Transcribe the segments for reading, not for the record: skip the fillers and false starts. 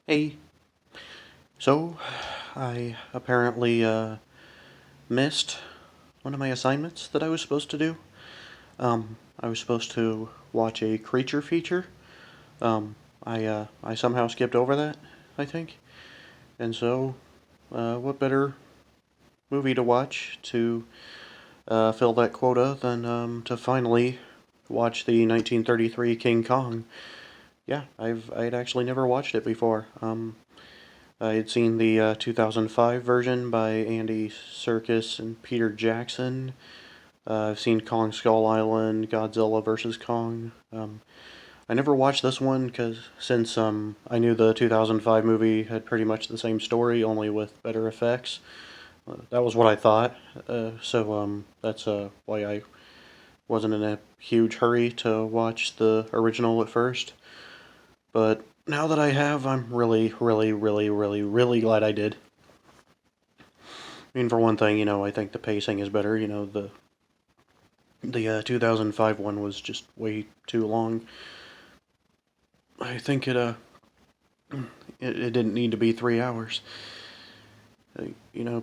Hey, so I apparently missed one of my assignments that I was supposed to do. I was supposed to watch a creature feature. I somehow skipped over that, I think. And so, what better movie to watch to fill that quota than to finally watch the 1933 King Kong? Yeah, I'd actually never watched it before. I had seen the 2005 version by Andy Serkis and Peter Jackson. I've seen Kong Skull Island, Godzilla vs. Kong. I never watched this one because since I knew the 2005 movie had pretty much the same story, only with better effects. That was what I thought. So that's why I wasn't in a huge hurry to watch the original at first. But now that I have, I'm really, really, really, really, really glad I did. I mean, for one thing, I think the pacing is better. The 2005 one was just way too long. I think it didn't need to be 3 hours.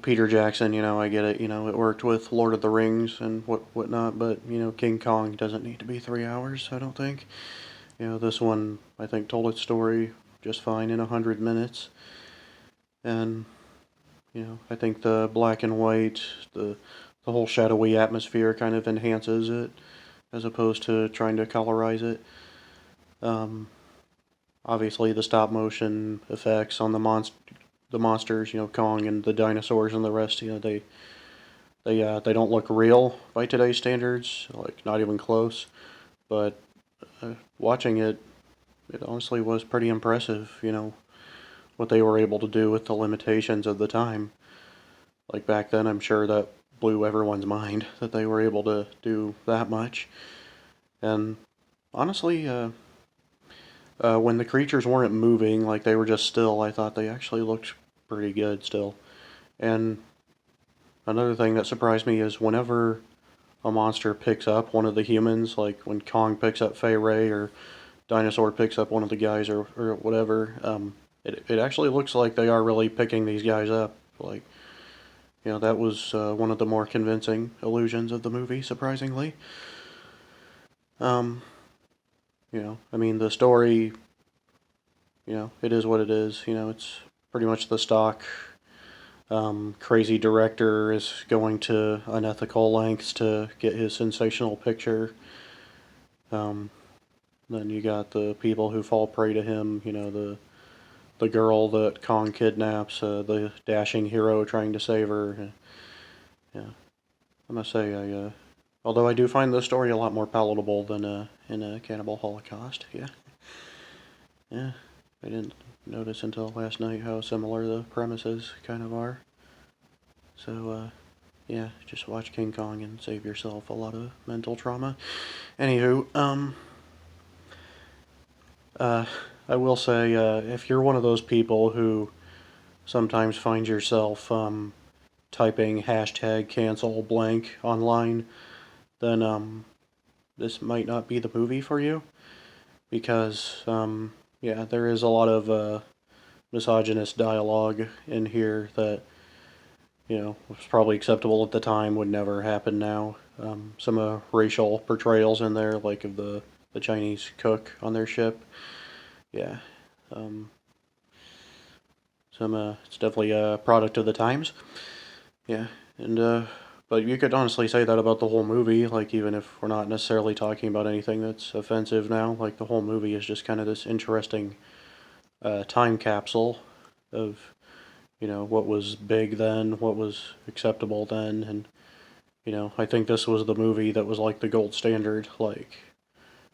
Peter Jackson. I get it. It worked with Lord of the Rings and whatnot, but King Kong doesn't need to be 3 hours. I don't think. This one I think told its story just fine in 100 minutes, and I think the black and white, the whole shadowy atmosphere kind of enhances it, as opposed to trying to colorize it. Um, Obviously, the stop motion effects on the monsters, Kong and the dinosaurs and the rest, they don't look real by today's standards, like not even close. But watching it, it honestly was pretty impressive. What they were able to do with the limitations of the time. Like back then, I'm sure that blew everyone's mind that they were able to do that much. And honestly, when the creatures weren't moving, like they were just still, I thought they actually looked pretty good still. And another thing that surprised me is whenever a monster picks up one of the humans, like when Kong picks up Fay Ray or Dinosaur picks up one of the guys or whatever, it actually looks like they are really picking these guys up. Like, that was one of the more convincing illusions of the movie, surprisingly. Um, I mean, the story, it is what it is. It's pretty much the stock. Crazy director is going to unethical lengths to get his sensational picture. Um, then you got the people who fall prey to him. The girl that Kong kidnaps, the dashing hero trying to save her. Yeah, I must say, although I do find the story a lot more palatable than in a Cannibal Holocaust. Yeah, yeah, I didn't notice until last night how similar the premises kind of are. So, yeah, just watch King Kong and save yourself a lot of mental trauma. Anywho, uh, I will say, if you're one of those people who sometimes find yourself typing hashtag cancel blank online, then this might not be the movie for you because yeah, there is a lot of misogynist dialogue in here that was probably acceptable at the time, would never happen now. Some racial portrayals in there, like of the Chinese cook on their ship. Yeah, um, it's definitely a product of the times. Yeah, and but you could honestly say that about the whole movie. Like even if we're not necessarily talking about anything that's offensive now, like the whole movie is just kind of this interesting time capsule of what was big then, what was acceptable then, and I think this was the movie that was like the gold standard. Like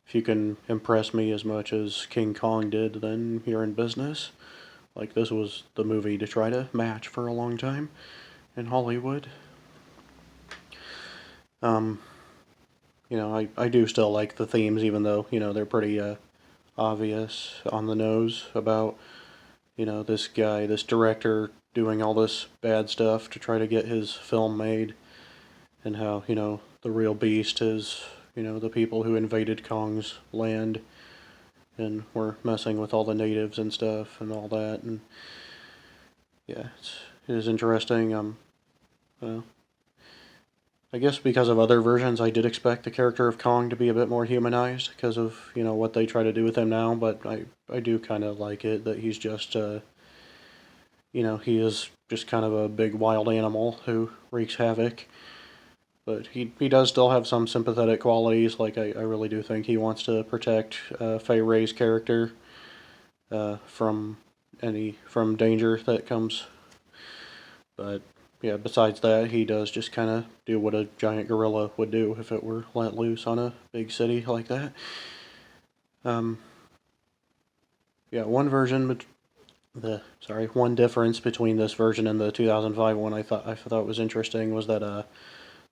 if you can impress me as much as King Kong did, then you're in business. Like this was the movie to try to match for a long time in Hollywood. Um, I do still like the themes, even though, they're pretty obvious on the nose about, this guy, this director doing all this bad stuff to try to get his film made, and how, the real beast is, the people who invaded Kong's land, and we're messing with all the natives and stuff and all that, and yeah, it is interesting. Uh, I guess because of other versions, I did expect the character of Kong to be a bit more humanized because of, what they try to do with him now, but I do kind of like it that he's just, he is just kind of a big wild animal who wreaks havoc. But he does still have some sympathetic qualities. Like, I really do think he wants to protect Fay Ray's character from from danger that comes. But yeah, besides that, he does just kind of do what a giant gorilla would do if it were let loose on a big city like that. Um, yeah, one difference between this version and the 2005 one I thought was interesting was that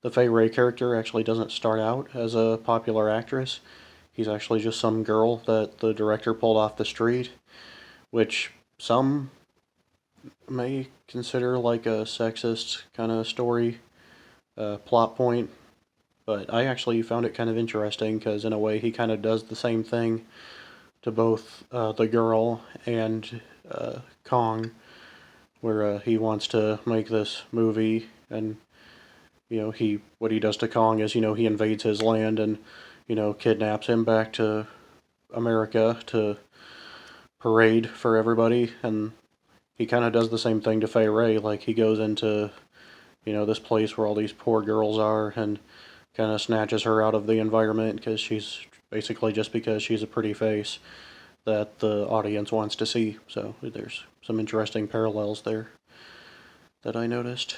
the Fay Ray character actually doesn't start out as a popular actress. He's actually just some girl that the director pulled off the street, which some may consider like a sexist kind of story plot point, but I actually found it kind of interesting because in a way he kind of does the same thing to both the girl and Kong, where he wants to make this movie, and what he does to Kong is he invades his land and kidnaps him back to America to parade for everybody, and he kind of does the same thing to Fay Ray. Like, he goes into this place where all these poor girls are and kind of snatches her out of the environment because she's a pretty face that the audience wants to see. So there's some interesting parallels there that I noticed.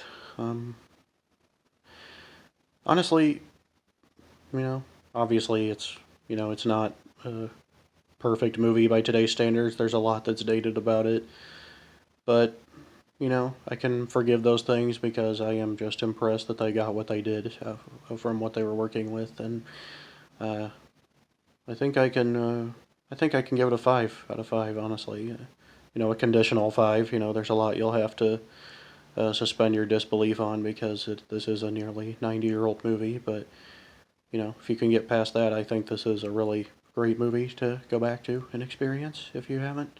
Honestly, obviously it's not a perfect movie by today's standards. There's a lot that's dated about it. But, I can forgive those things because I am just impressed that they got what they did from what they were working with. And I think I can give it a 5 out of 5, honestly. A conditional 5. There's a lot you'll have to suspend your disbelief on because this is a nearly 90-year-old movie. But, if you can get past that, I think this is a really great movie to go back to and experience if you haven't.